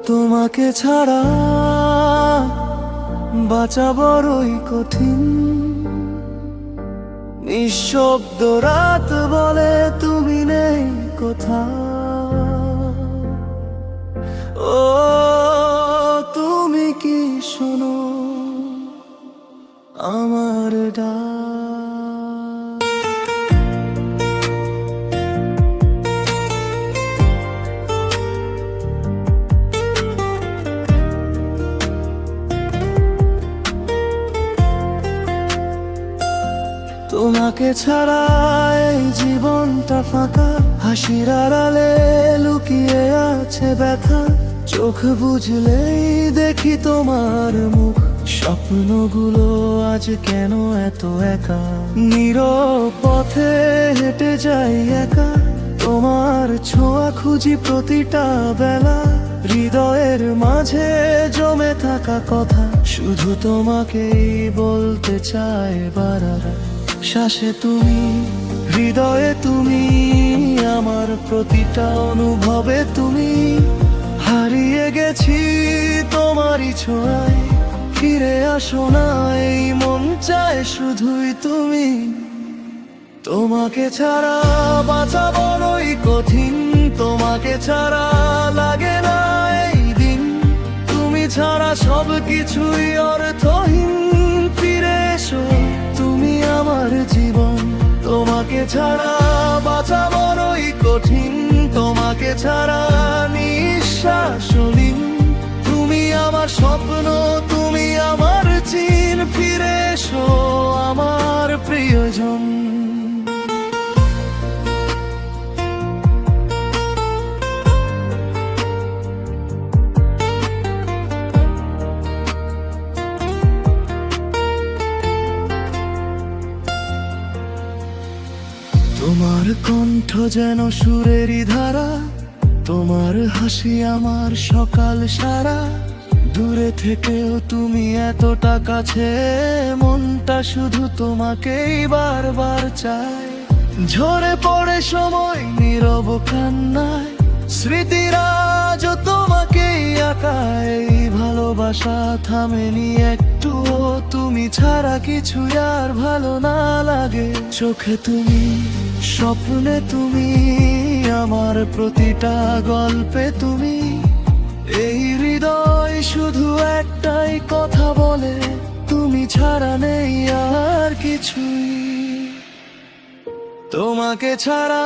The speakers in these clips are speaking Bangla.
তোমাকে ছাড়া বাঁচা বড়ই কঠিন। নিঃশব্দ রাত বলে তুমি নেই কোথাও। ও তুমি কি শোনো আমার ডাক? তোমাকে ছাড়া এই জীবনটা ফাঁকা, হাসির আড়ালে লুকিয়ে আছে ব্যথা। চোখ বুঝলেই দেখি তোমার মুখ, স্বপ্নগুলো আজ কেন এত একা। নীরব পথে হেঁটে যাই একা, তোমার ছোঁয়া খুঁজি প্রতিটা বেলা। হৃদয়ের মাঝে জমে থাকা কথা শুধু তোমাকেই বলতে চাই বারবার। শ্বাসে তুমি, হৃদয়ে তুমি, আমার প্রতিটা অনুভবে তুমি। হারিয়ে গেছি তোমারই ছোঁয়ায়, ফিরে আসো না এই মন চায় শুধুই তুমি। তোমাকে ছাড়া বাঁচা বড়ই কঠিন, তোমাকে ছাড়া লাগে না এই দিন। তুমি ছাড়া সব কিছুই অর্থহীন, ফিরে এসো তুমি আমার জীবন। তোমাকে ছাড়া বাঁচা বড়ই কঠিন, তোমাকে ছাড়া নিঃশ্বাসহীন। তুমি আমার স্বপ্ন, তুমি আমার চিন, ফিরে এসো আমার প্রিয়জন। তোমার কণ্ঠ যেন সুরেরই ধারা, তোমার হাসি আমার সকাল সারা। দূরে থেকেও তুমি এতটা কাছে, মনটা শুধু তোমাকেই বারবার চায়। ঝরে পড়ে সময় নীরব কান্নায়, স্মৃতিরা আজ তোমাকেই আঁকায়। ভালোবাসা থামেনি একটুও, তুমি ছাড়া কিছু আর ভালো না লাগে। চোখে তুমি, স্বপ্নে তুমি, আমার প্রতিটা গল্পে তুমি। এই হৃদয় শুধু একটাই কথা বলে, তুমি ছাড়া নেই আর কিছুই। তোমাকে ছাড়া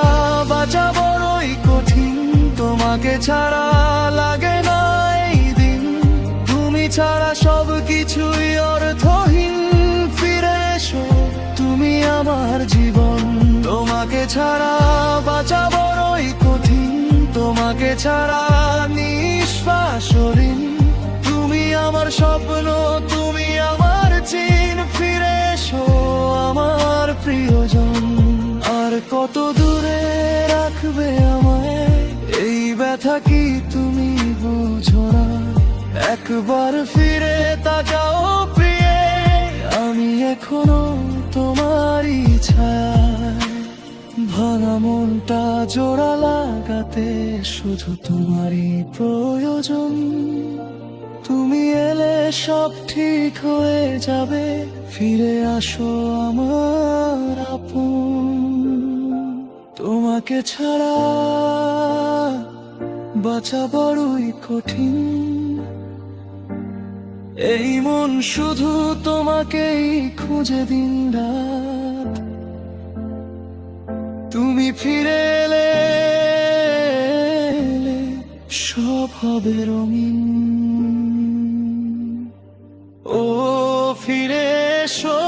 বাঁচা বড়ই কঠিন, তোমাকে ছাড়া লাগে না এই দিন। তুমি ছাড়া সব কিছুই অর্থহীন, ফিরে এসো তুমি আমার জীবন। তোমাকে ছাড়া বাঁচা বড়ই কঠিন, তোমাকে ছাড়া নিঃশ্বাসহীন। তুমি আমার স্বপ্ন, তুমি আমার চিন, ফিরে এসো আমার প্রিয়জন। আর কত দূরে রাখবে আমায় এই ব্যথা, কি তুমি বুঝো না? একবার ফিরে তাকাও প্রিয়ে, আমি এখনো তোমারই ছায়ায়। ভাঙা মনটা জোড়া লাগাতে শুধু তোমারই প্রয়োজন। তুমি এলে সব ঠিক হয়ে যাবে, ফিরে আসো আমার আপন। তোমাকে ছাড়া বাঁচা বড়ই কঠিন, এই মন শুধু তোমাকেই খুঁজে দিন রাত। তুমি ফিরে এলে সব হবে রঙিন। ও ফিরে এসো